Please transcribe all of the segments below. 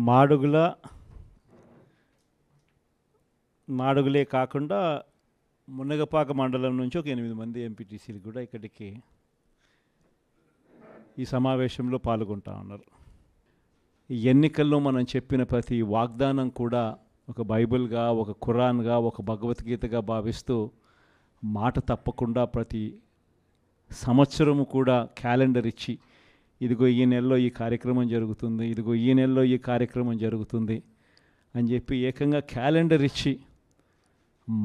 మాడుగుల మాడుగులే కాకుండా మునగపాక మండలం నుంచి ఒక 8 మంది ఎంపీటీసీలు కూడా ఇక్కడికి ఈ సమావేశంలో పాల్గొంటా ఉన్నారు. ఈ ఎన్నికల్లో మనం చెప్పిన ప్రతి వాగ్దానం కూడా ఒక బైబిల్గా, ఒక ఖురాన్గా, ఒక భగవద్గీతగా భావిస్తూ మాట తప్పకుండా ప్రతి సంవత్సరము కూడా క్యాలెండర్ ఇచ్చి, ఇదిగో ఈ నెలలో ఈ కార్యక్రమం జరుగుతుంది, ఇదిగో ఈ నెలలో ఈ కార్యక్రమం జరుగుతుంది అని చెప్పి ఏకంగా క్యాలెండర్ ఇచ్చి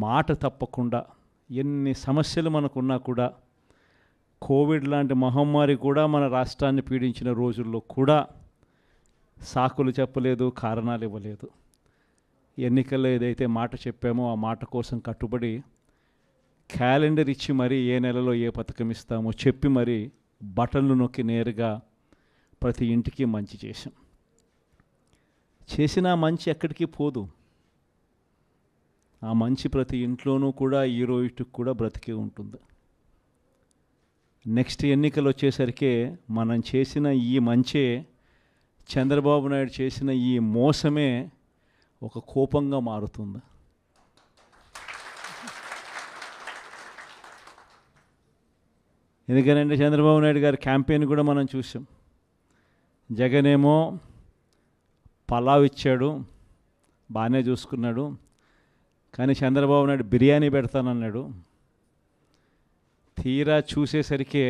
మాట తప్పకుండా ఎన్ని సమస్యలు మనకున్నా కూడా, కోవిడ్ లాంటి మహమ్మారి కూడా మన రాష్ట్రాన్ని పీడించిన రోజుల్లో కూడా సాకులు చెప్పలేదు, కారణాలు ఇవ్వలేదు. ఎన్నికల్లో ఏదైతే మాట చెప్పామో ఆ మాట కోసం కట్టుబడి క్యాలెండర్ ఇచ్చి మరీ ఏ నెలలో ఏ పథకం ఇస్తామో చెప్పి మరీ బటన్లు నొక్కి నేరుగా ప్రతి ఇంటికి మంచి చేశాం. చేసిన మంచి ఎక్కడికి పోదు. ఆ మంచి ప్రతి ఇంట్లోనూ కూడా ఈ రోజుకి కూడా బ్రతికే ఉంటుంది. నెక్స్ట్ ఎన్నికలు వచ్చేసరికి మనం చేసిన ఈ మంచే, చంద్రబాబు నాయుడు చేసిన ఈ మోసమే ఒక కోపంగా మారుతుంది. ఎందుకనంటే చంద్రబాబు నాయుడు గారి క్యాంపెయిన్ కూడా మనం చూసాం. జగన్ ఏమో పలావ్ ఇచ్చాడు, బాగానే చూసుకున్నాడు, కానీ చంద్రబాబు నాయుడు బిర్యానీ పెడతానన్నాడు. తీరా చూసేసరికి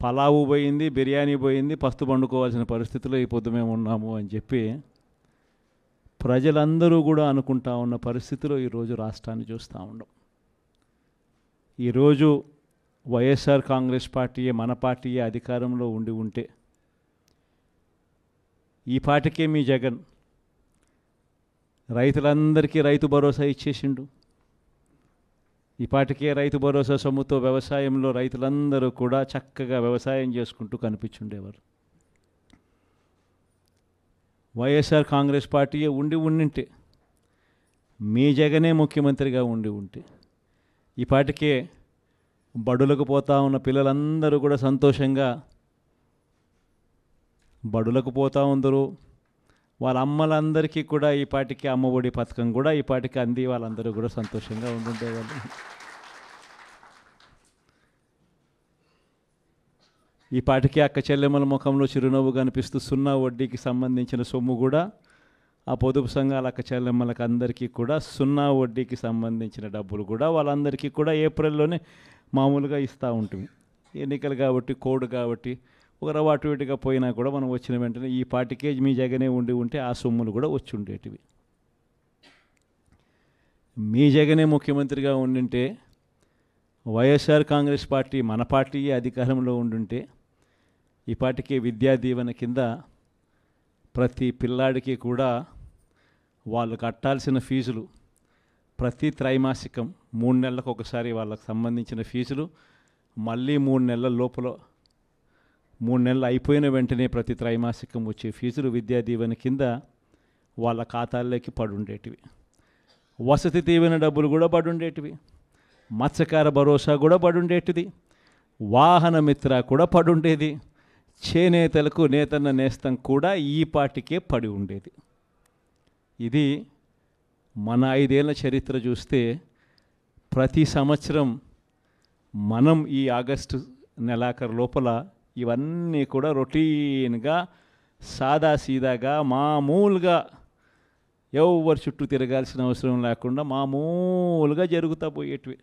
పలావు పోయింది, బిర్యానీ పోయింది, పస్తు పండుకోవాల్సిన పరిస్థితిలో ఈ పొద్దు మేము ఉన్నాము అని చెప్పి ప్రజలందరూ కూడా అనుకుంటా ఉన్న పరిస్థితిలో ఈరోజు రాష్ట్రాన్ని చూస్తూ ఉన్నాం. ఈరోజు వైఎస్ఆర్ కాంగ్రెస్ పార్టీయే, మన పార్టీయే అధికారంలో ఉండి ఉంటే ఈ పార్టీకే మీ జగన్ రైతులందరికీ రైతు భరోసా ఇచ్చేసిండు. ఈ పాటికే రైతు భరోసా సొమ్ముతో వ్యవసాయంలో రైతులందరూ కూడా చక్కగా వ్యవసాయం చేసుకుంటూ కనిపించుండేవారు. వైఎస్ఆర్ కాంగ్రెస్ పార్టీయే ఉండింటే, మీ జగనే ముఖ్యమంత్రిగా ఉంటే ఈ పాటికే బడులకు పోతా ఉన్న పిల్లలందరూ కూడా సంతోషంగా బడులకు పోతూ ఉందరు. వాళ్ళ అమ్మలందరికీ కూడా ఈ పాటికి అమ్మఒడి పథకం కూడా ఈ పాటికి అంది, వాళ్ళందరూ కూడా సంతోషంగా ఉండుండేవాళ్ళు. ఈ పాటికి అక్క చెల్లెమ్మల ముఖంలో చిరునవ్వు కనిపిస్తూ సున్నా వడ్డీకి సంబంధించిన సొమ్ము కూడా ఆ పొదుపు సంఘాల అక్క చెల్లెమ్మలకు అందరికీ కూడా సున్నా వడ్డీకి సంబంధించిన డబ్బులు కూడా వాళ్ళందరికీ కూడా ఏప్రిల్లోనే మామూలుగా ఇస్తూ ఉంటుంది. ఎన్నికలు కాబట్టి, కోడ్ కాబట్టి ఒక అటు ఇటుగా పోయినా కూడా మనం వచ్చిన వెంటనే ఈ పార్టీకే మీ జగనే ఉంటే ఆ సొమ్ములు కూడా వచ్చి ఉండేటివి. మీ జగనే ముఖ్యమంత్రిగా ఉండింటే, వైఎస్ఆర్ కాంగ్రెస్ పార్టీ మన పార్టీయే అధికారంలో ఉండుంటే ఈ పార్టీకే విద్యా దీవెన కింద ప్రతి పిల్లాడికి కూడా వాళ్ళు కట్టాల్సిన ఫీజులు ప్రతి త్రైమాసికం 3 నెలలకు ఒకసారి వాళ్ళకు సంబంధించిన ఫీజులు మళ్ళీ 3 నెలల లోపల 3 నెలలు అయిపోయిన వెంటనే ప్రతి త్రైమాసికం వచ్చే ఫీజులు విద్యా దీవెన కింద వాళ్ళ ఖాతాల్లోకి పడుండేటివి. వసతి దీవెన డబ్బులు కూడా పడుండేటివి. మత్స్యకార భరోసా కూడా పడుండేటిది. వాహన మిత్ర కూడా పడుండేది. చేనేతలకు నేతన్న నేస్తం కూడా ఈ పార్టీకే పడి ఉండేది. ఇది మన 5 ఏళ్ల చరిత్ర చూస్తే ప్రతి సంవత్సరం మనం ఈ ఆగస్టు నెలాఖరు లోపల ఇవన్నీ కూడా రొటీన్గా సాదాసీదాగా మామూలుగా ఎవరు చుట్టూ తిరగాల్సిన అవసరం లేకుండా మామూలుగా జరుగుతూ పోయేటివి.